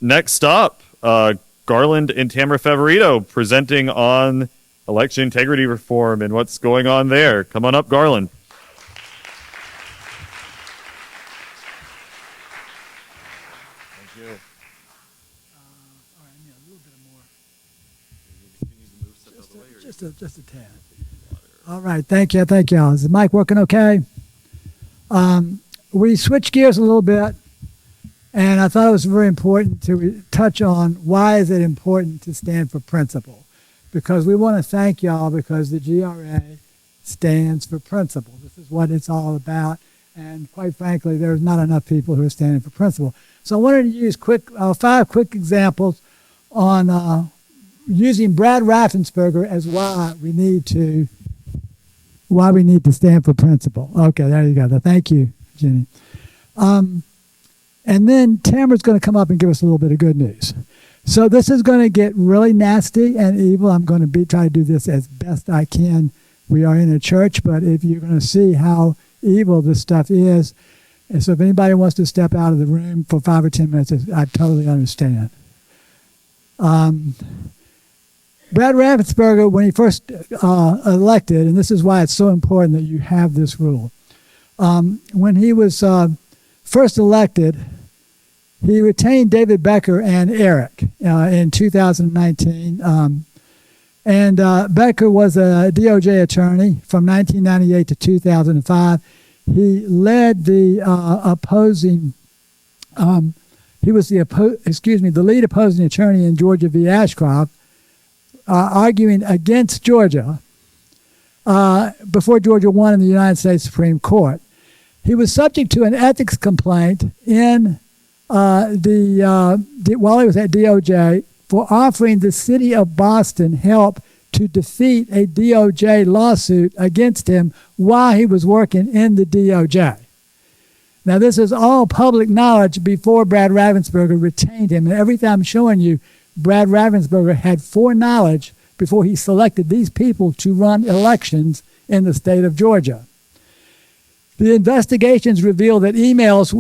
next up, Garland and Tamara Favorito presenting on election integrity reform and what's going on there. Come on up, Garland. Thank you. All right, I need a little bit more. Just a tad. All right, thank you, y'all. Is the mic working okay? We switched gears a little bit, and I thought it was very important to touch on why is it important to stand for principle. Because we want to thank y'all because the GRA stands for principle. This is what it's all about, and quite frankly, there's not enough people who are standing for principle. So I wanted to use 5 quick examples on using Brad Raffensperger as why we need to stand for principle. Okay, there you go. Thank you, Jenny. And then Tamara's going to come up and give us a little bit of good news. So this is going to get really nasty and evil. I'm going to try to do this as best I can. We are in a church, but if you're going to see how evil this stuff is, and so if anybody wants to step out of the room for 5 or 10 minutes, I totally understand. Brad Raffensperger, when he first elected, and this is why it's so important that you have this rule. When he was first elected, he retained David Becker and Eric in 2019. And Becker was a DOJ attorney from 1998 to 2005. He led the the lead opposing attorney in Georgia v. Ashcroft, arguing against Georgia before Georgia won in the United States Supreme Court. He was subject to an ethics complaint in while he was at DOJ for offering the city of Boston help to defeat a DOJ lawsuit against him while he was working in the DOJ. Now, this is all public knowledge before Brad Raffensperger retained him. And everything I'm showing you, Brad Raffensperger had foreknowledge before he selected these people to run elections in the state of Georgia. The investigations reveal that he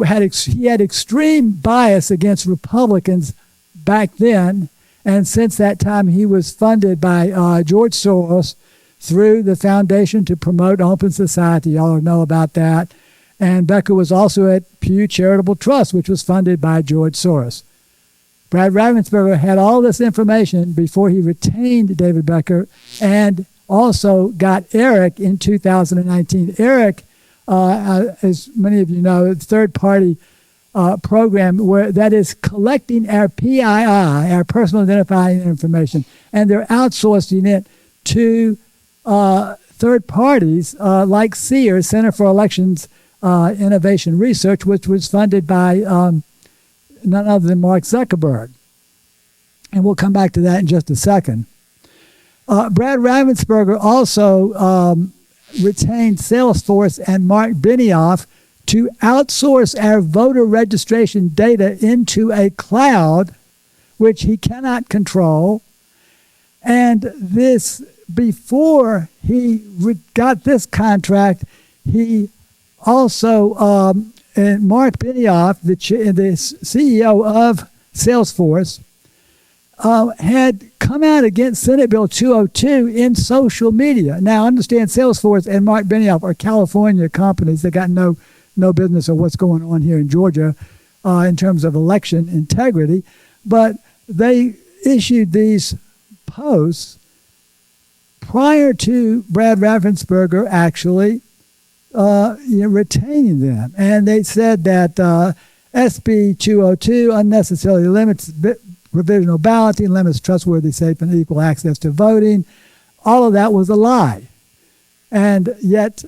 had extreme bias against Republicans back then, and since that time he was funded by George Soros through the Foundation to Promote Open Society. Y'all know about that. And Becker was also at Pew Charitable Trust, which was funded by George Soros. Brad Raffensperger had all this information before he retained David Becker and also got Eric in 2019. Eric, as many of you know, it's a third-party program that is collecting our PII, our personal identifying information, and they're outsourcing it to third parties like Sears, Center for Elections Innovation Research, which was funded by none other than Mark Zuckerberg. And we'll come back to that in just a second. Brad Raffensperger also retained Salesforce and Mark Benioff to outsource our voter registration data into a cloud, which he cannot control. And this, before he got this contract, he also, and Mark Benioff, the CEO of Salesforce, had come out against Senate Bill 202 in social media. Now, understand Salesforce and Mark Benioff are California companies that got no business of what's going on here in Georgia in terms of election integrity, but they issued these posts prior to Brad Raffensperger actually retaining them. And they said that SB 202 unnecessarily limits provisional balloting, limits trustworthy, safe, and equal access to voting. All of that was a lie. And yet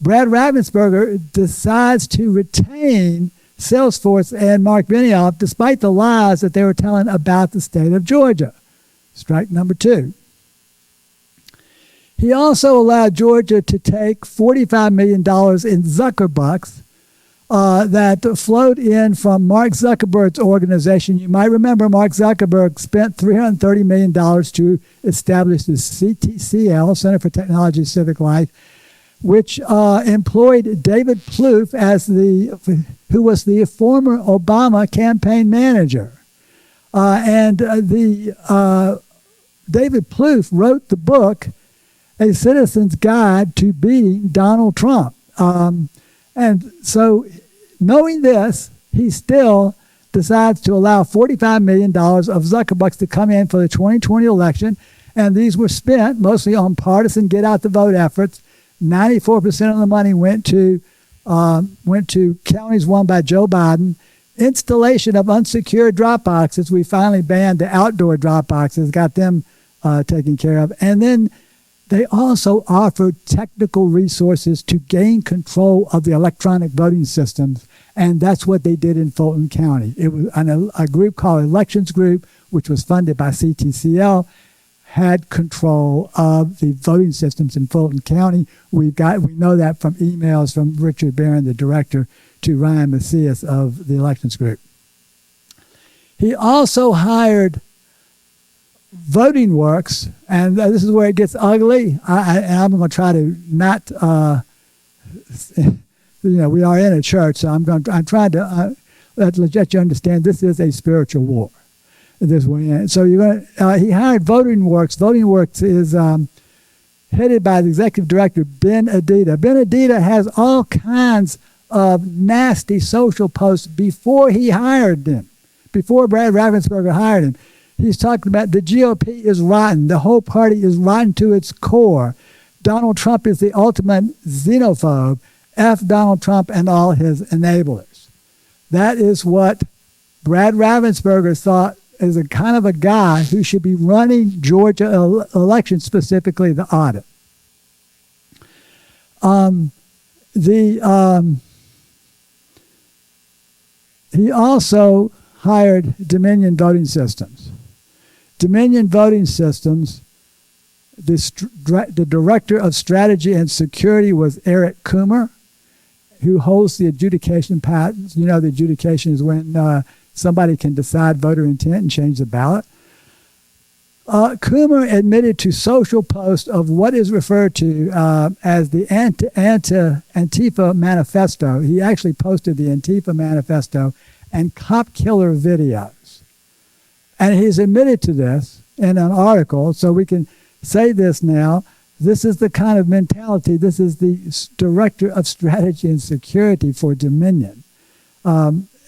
Brad Raffensperger decides to retain Salesforce and Mark Benioff despite the lies that they were telling about the state of Georgia. Strike number 2. He also allowed Georgia to take $45 million in Zuckerbucks that flowed in from Mark Zuckerberg's organization. You might remember Mark Zuckerberg spent $330 million to establish the CTCL, Center for Technology Civic Life, which employed David Plouffe who was the former Obama campaign manager. David Plouffe wrote the book, A Citizen's Guide to Beating Donald Trump. And so knowing this, he still decides to allow $45 million of Zuckerbucks to come in for the 2020 election. And these were spent mostly on partisan get-out-the-vote efforts. 94% of the money went to counties won by Joe Biden. Installation of unsecured drop boxes. We finally banned the outdoor drop boxes, got them taken care of. And then they also offered technical resources to gain control of the electronic voting systems, and that's what they did in Fulton County. It was a group called Elections Group, which was funded by CTCL, had control of the voting systems in Fulton County. We know that from emails from Richard Barron, the director, to Ryan Macias of the Elections Group. He also hired Voting Works, and this is where it gets ugly. I'm going to try to not, we are in a church, so I'm trying to let you understand this is a spiritual war. This way, so he hired Voting Works. Voting Works is headed by the executive director Ben Adida. Ben Adida has all kinds of nasty social posts before he hired him, before Brad Raffensperger hired him. He's talking about the GOP is rotten. The whole party is rotten to its core. Donald Trump is the ultimate xenophobe. F Donald Trump and all his enablers. That is what Brad Raffensperger thought is a kind of a guy who should be running Georgia elections, specifically the audit. He also hired Dominion Voting Systems. Dominion Voting Systems, the director of strategy and security was Eric Coomer, who holds the adjudication patents. You know, the adjudication is when somebody can decide voter intent and change the ballot. Coomer admitted to social posts of what is referred to as the Antifa Manifesto. He actually posted the Antifa Manifesto and cop killer videos. And he's admitted to this in an article, so we can say this now. This is the kind of mentality. This is the director of strategy and security for Dominion.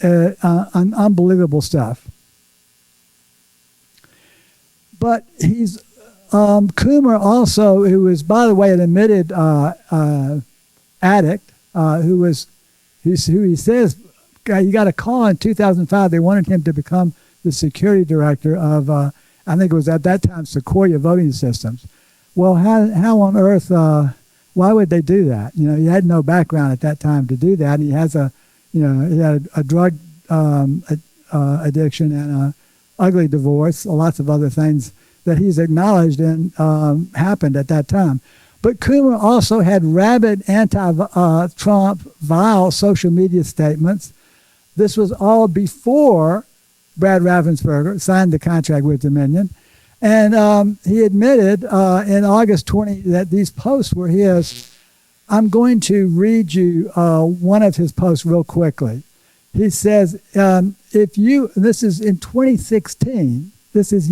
Unbelievable stuff. But he's Coomer also, who is, by the way, an admitted addict, who he says he got a call in 2005. They wanted him to become the security director of, I think it was at that time, Sequoia Voting Systems. Well, how on earth, why would they do that? You know, he had no background at that time to do that. And he has he had a drug addiction and a ugly divorce, lots of other things that he's acknowledged and happened at that time. But Coomer also had rabid anti-Trump, vile social media statements. This was all before Brad Raffensperger signed the contract with Dominion. And he admitted in August 20 that these posts were his. I'm going to read you one of his posts real quickly. He says, this is in 2016, this is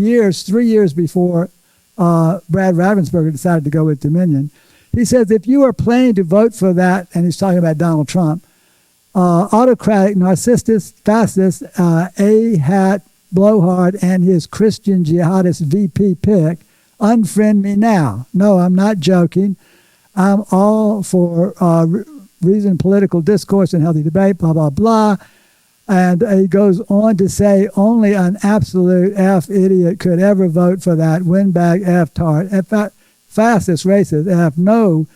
3 years before Brad Raffensperger decided to go with Dominion. He says, if you are planning to vote for that, and he's talking about Donald Trump, autocratic, narcissist, fascist, A-hat, blowhard, and his Christian jihadist VP pick, unfriend me now. No, I'm not joking. I'm all for reasoned political discourse and healthy debate, blah, blah, blah. And he goes on to say only an absolute F idiot could ever vote for that windbag F tart. Fascist, racist, F, no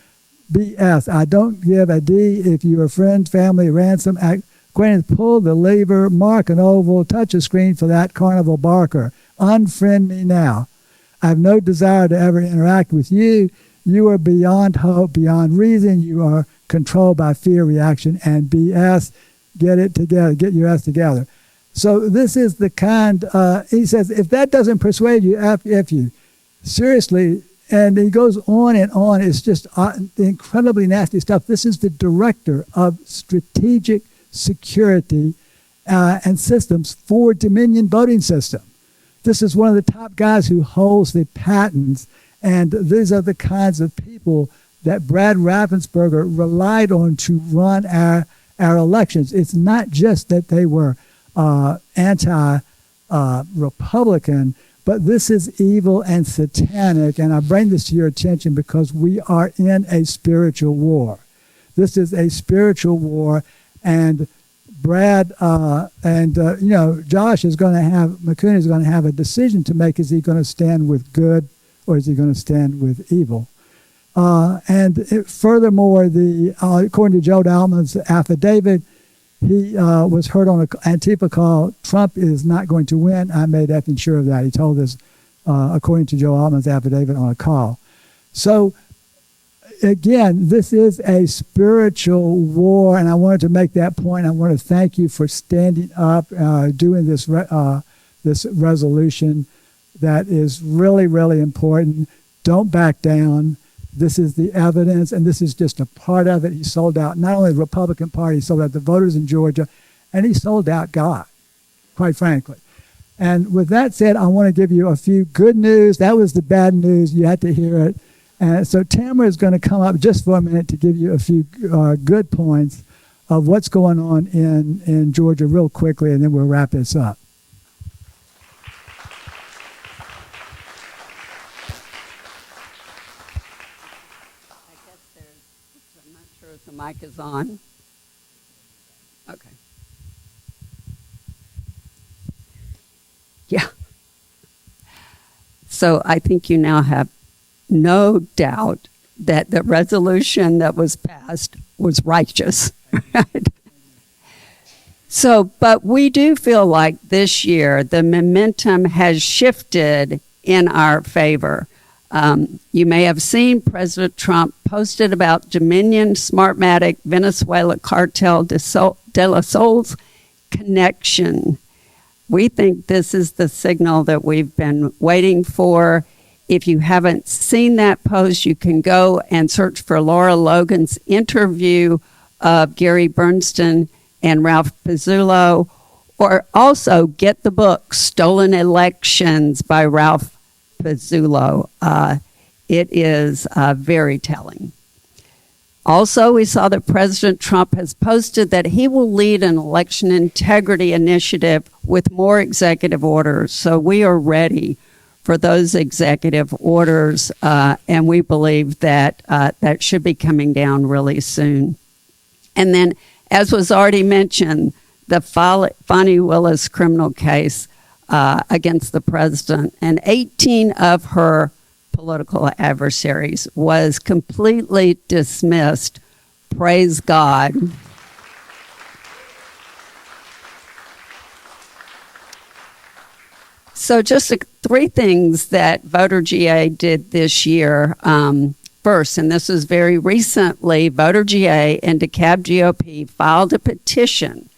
BS. I don't give a D if you are friends, family, ransom, acquaintance, pull the lever, mark an oval, touch a screen for that carnival barker. Unfriend me now. I have no desire to ever interact with you. You are beyond hope, beyond reason. You are controlled by fear, reaction, and BS. Get it together. Get your ass together. So this is the kind, he says, if that doesn't persuade you, F you. Seriously, and he goes on and on. It's just incredibly nasty stuff. This is the director of strategic security and systems for Dominion Voting System. This is one of the top guys who holds the patents, and these are the kinds of people that Brad Raffensperger relied on to run our elections. It's not just that they were anti-Republican, but this is evil and satanic, and I bring this to your attention because we are in a spiritual war. This is a spiritual war, and Brad Josh is going to have, McCooney is going to have a decision to make. Is he going to stand with good or is he going to stand with evil? Furthermore, according to Joe Dalman's affidavit, he was heard on an Antifa call. Trump is not going to win. I made effing sure of that. He told us, according to Joe Altman's affidavit, on a call. So, again, this is a spiritual war, and I wanted to make that point. I want to thank you for standing up, doing this resolution that is really, really important. Don't back down. This is the evidence, and this is just a part of it. He sold out not only the Republican Party, he sold out the voters in Georgia, and he sold out God, quite frankly. And with that said, I want to give you a few good news. That was the bad news. You had to hear it. And so Tamara is going to come up just for a minute to give you a few good points of what's going on in Georgia real quickly, and then we'll wrap this up. I'm not sure if the mic is on. Okay. Yeah. So I think you now have no doubt that the resolution that was passed was righteous. Right? So, but we do feel like this year the momentum has shifted in our favor. You may have seen President Trump posted about Dominion, Smartmatic, Venezuela cartel de la Sol's connection. We think this is the signal that we've been waiting for. If you haven't seen that post, you can go and search for Laura Logan's interview of Gary Bernstein and Ralph Pizzullo, or also get the book Stolen Elections by Ralph Pizzullo. It is very telling. Also, we saw that President Trump has posted that he will lead an election integrity initiative with more executive orders. So we are ready for those executive orders, and we believe that that should be coming down really soon. And then, as was already mentioned, the Fani Willis criminal case against the president and 18 of her political adversaries was completely dismissed. Praise God. So just three things that VoterGA did this year. First, and this is very recently, VoterGA and DeKalb GOP filed a petition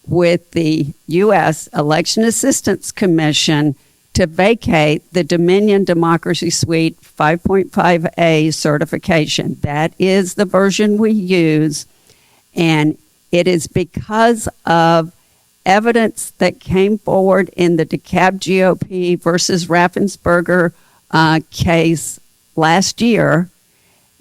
with the U.S. Election Assistance Commission to vacate the Dominion Democracy Suite 5.5A certification. That is the version we use, and it is because of evidence that came forward in the DeKalb GOP versus Raffensperger case last year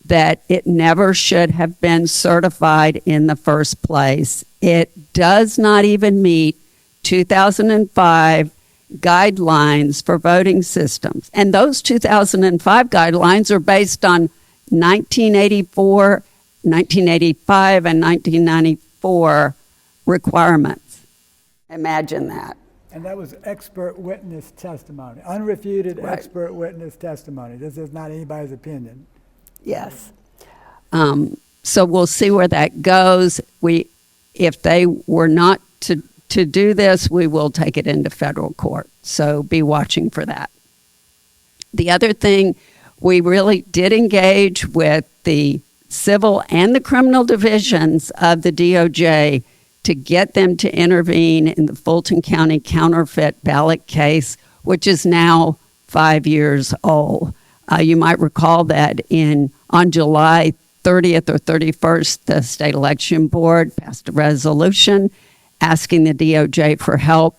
that it never should have been certified in the first place. It does not even meet 2005 guidelines for voting systems. And those 2005 guidelines are based on 1984, 1985, and 1994 requirements. Imagine that. And that was expert witness testimony, unrefuted Right. expert witness testimony. This is not anybody's opinion. Yes. So we'll see where that goes. If they were not to do this, we will take it into federal court. So be watching for that. The other thing, we really did engage with the civil and the criminal divisions of the DOJ to get them to intervene in the Fulton County counterfeit ballot case, which is now 5 years old. You might recall that on July 30th or 31st, the State Election Board passed a resolution asking the DOJ for help.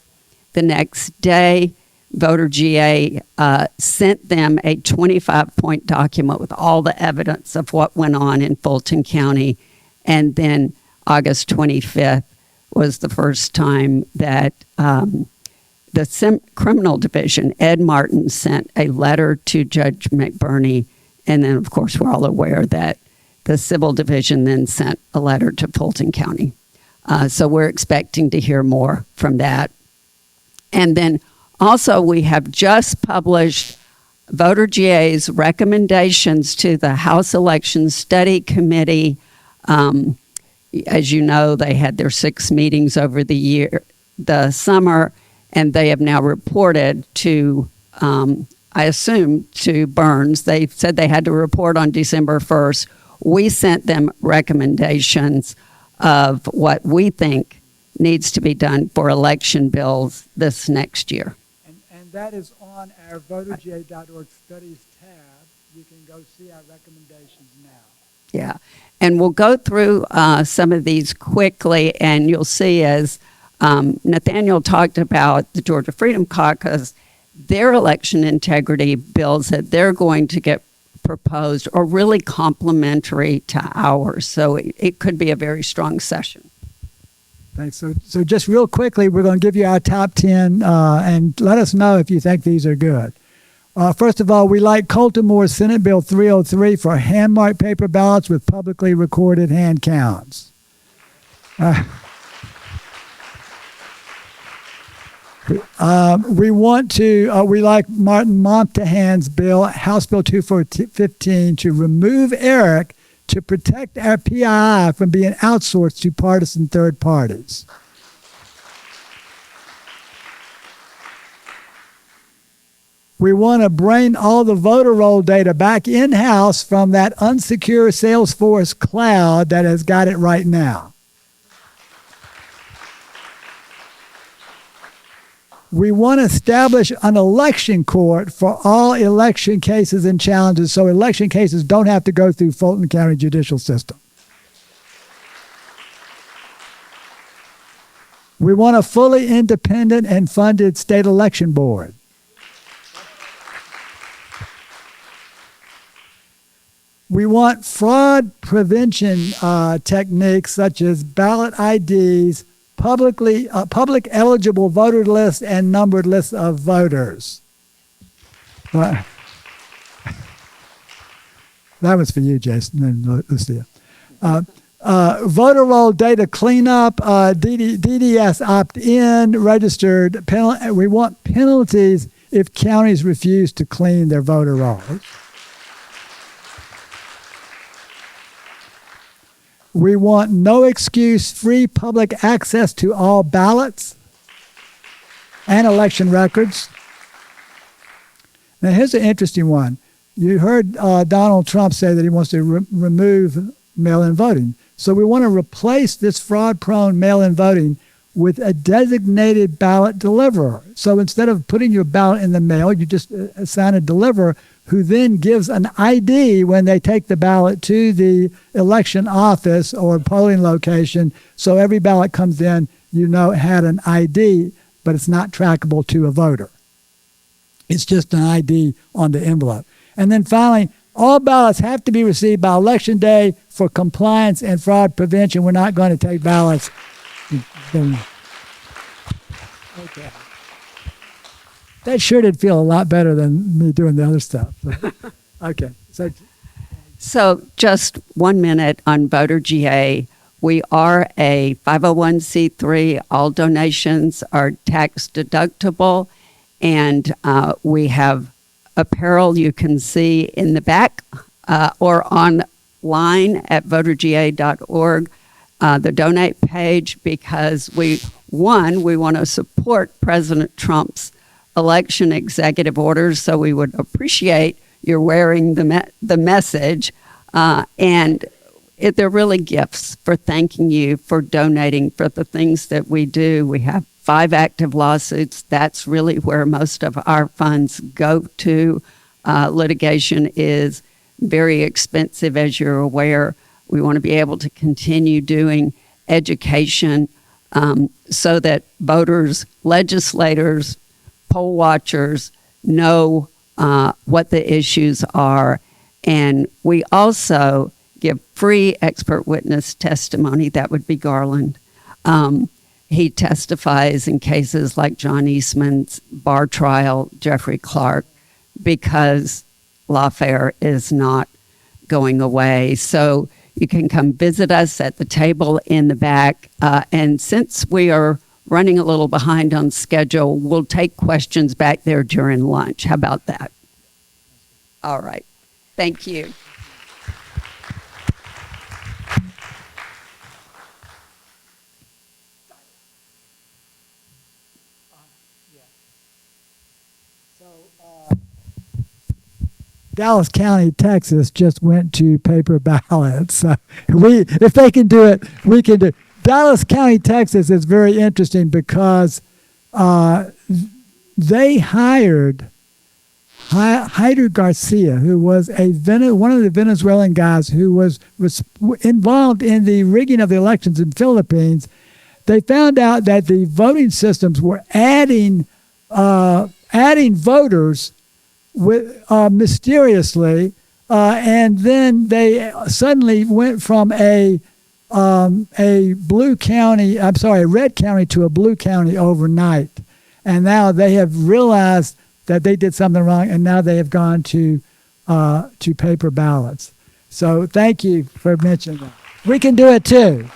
The next day, VoterGA sent them a 25-point document with all the evidence of what went on in Fulton County. And then August 25th was the first time that the criminal division, Ed Martin, sent a letter to Judge McBurney. And then, of course, we're all aware that the civil division then sent a letter to Fulton County. So we're expecting to hear more from that. And then also we have just published VoterGA's recommendations to the House Election Study Committee. As you know, they had their 6 meetings over the summer, and they have now reported to, I assume, to Burns. They said they had to report on December 1st. We sent them recommendations of what we think needs to be done for election bills this next year. And that is on our VoterGA.org studies tab. You can go see our recommendations now. Yeah, and we'll go through some of these quickly, and you'll see as Nathaniel talked about the Georgia Freedom Caucus, their election integrity bills that they're going to get proposed are really complementary to ours. So it could be a very strong session. Thanks. So just real quickly, we're going to give you our top 10 and let us know if you think these are good. First of all, we like Colton Moore's Senate Bill 303 for hand-marked paper ballots with publicly recorded hand counts. We like Martin Montahan's bill, House Bill 2415, to remove ERIC to protect our PII from being outsourced to partisan third parties. We want to bring all the voter roll data back in-house from that unsecure Salesforce cloud that has got it right now. We want to establish an election court for all election cases and challenges so election cases don't have to go through Fulton County judicial system. We want a fully independent and funded state election board. We want fraud prevention techniques such as ballot IDs, public eligible voter lists, and numbered lists of voters. That was for you, Jason and Lucia. Voter roll data cleanup, DDS opt-in, registered. We want penalties if counties refuse to clean their voter rolls. We want no excuse, free public access to all ballots and election records. Now, here's an interesting one. You heard Donald Trump say that he wants to remove mail-in voting. So we want to replace this fraud-prone mail-in voting with a designated ballot deliverer. So instead of putting your ballot in the mail, you just assign a deliverer who then gives an ID when they take the ballot to the election office or polling location. So every ballot comes in, you know, it had an ID, but it's not trackable to a voter. It's just an ID on the envelope. And then finally, all ballots have to be received by Election Day for compliance and fraud prevention. We're not going to take ballots. Okay. That sure did feel a lot better than me doing the other stuff. Okay. So just 1 minute on VoterGA. We are a 501c3. All donations are tax deductible. And we have apparel you can see in the back or online at VoterGA.org, the donate page, because we want to support President Trump's election executive orders, so we would appreciate your wearing the message. And they're really gifts for thanking you for donating for the things that we do. We have 5 active lawsuits. That's really where most of our funds go to. Litigation is very expensive, as you're aware. We want to be able to continue doing education so that voters, legislators, poll watchers know what the issues are. And we also give free expert witness testimony. That would be Garland. He testifies in cases like John Eastman's bar trial, Jeffrey Clark, because lawfare is not going away. So you can come visit us at the table in the back. And since we are running a little behind on schedule, we'll take questions back there during lunch. How about that? All right. Thank you. Dallas County, Texas, just went to paper ballots. If they can do it, we can do it. Dallas County, Texas is very interesting because they hired Hyder Garcia, who was one of the Venezuelan guys who was involved in the rigging of the elections in Philippines. They found out that the voting systems were adding voters mysteriously, and then they suddenly went from a red county to a blue county overnight. And now they have realized that they did something wrong, and now they have gone to paper ballots. So thank you for mentioning that. We can do it too.